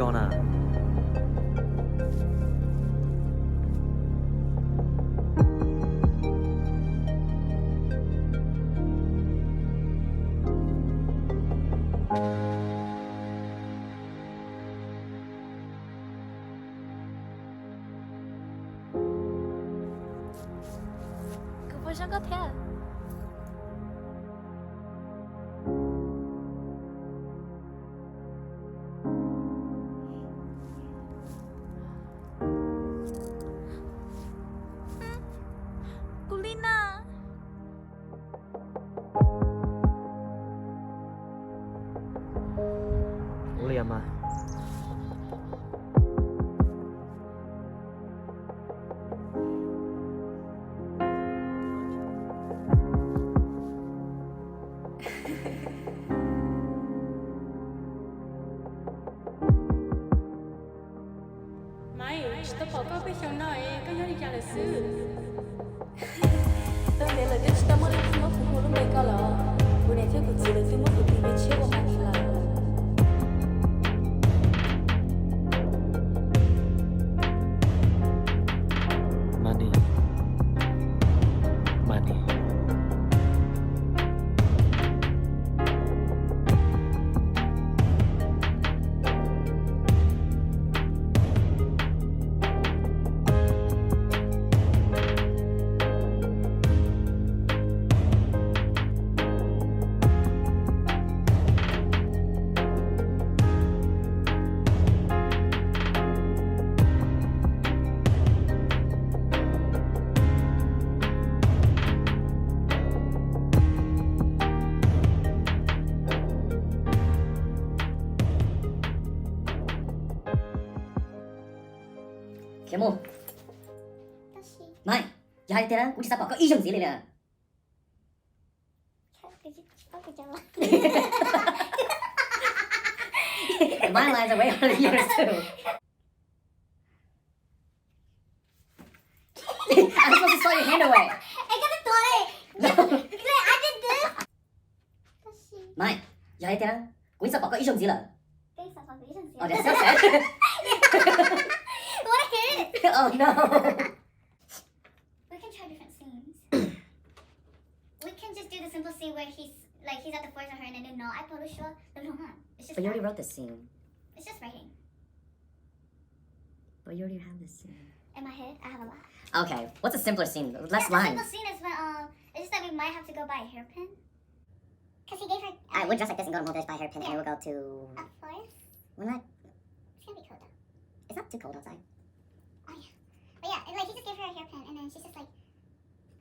gonna. 그 버전 같아. 꿀리나. Uli ama. Mày, tao bỏ qua bên trong này, cái nhau đi chả là sư. Tao để là cái tao mới làm mất phụ lúc này cao lọ. Bữa nay thiếu của chị là thiếu mất phụ thì bị chết qua mày là. Money. Money. Kemo. Mai, giải thế đó, cũng chỉ sao bỏ có ý trong gì này nè. My lines are way harder than yours too. I'm supposed to saw your hand away. Mai, giải thế đó, cũng chỉ sao bỏ có ý trong gì là. Oh, that's so sad. Oh no. We can try different scenes. We can just do the simple scene where he's at the forest with her and then no, I told her sure. No. It's just But you already wrote this scene. it's just writing. But you already have this scene. In my head, I have a lot. Okay, what's a simpler scene? Less The lines. simple scene is when it's just that we might have to go buy a hairpin. Cause he gave her Alright, we'll dress like this and go to Mulder's buy hairpin and we'll go to... a forest. We're not... It's gonna be cold though. It's not too cold outside. Oh yeah. But yeah, and, like he just gave her a hairpin and then she's just like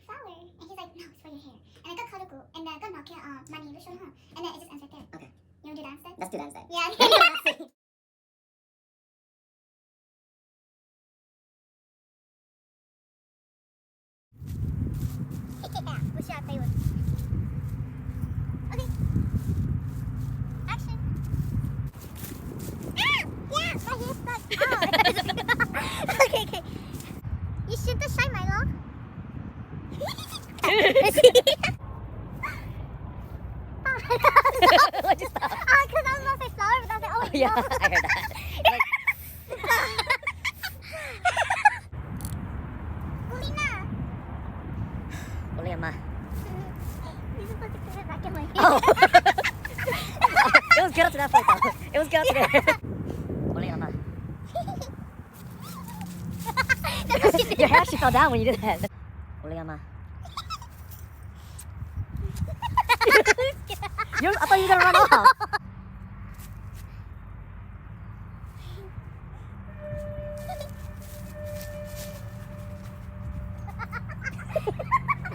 flower and he's like, no, it's for your hair. And I got Karuku and I got Nokia money to show her. And then it just ends right there. Okay. You wanna do that instead? Let's do that instead. Yeah. Yeah, what should I play with? Okay. Action. Ah! Yeah, my hair's stuck. Oh. Okay. You should the shine, Milo. What'd you stop? Oh, because I was about to say flower, but I was like, oh, Yeah, no. I heard that. Ulina. Uli ama. You're supposed to put it back in my hair. Oh. It was good up to that point though. It was good up to there. Uli ama. That's what she did. Your hair actually fell down when you did that. Uli ama. I thought you were gonna run off.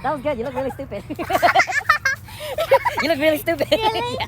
That was good. You look really stupid. You look really stupid. Really? Yeah.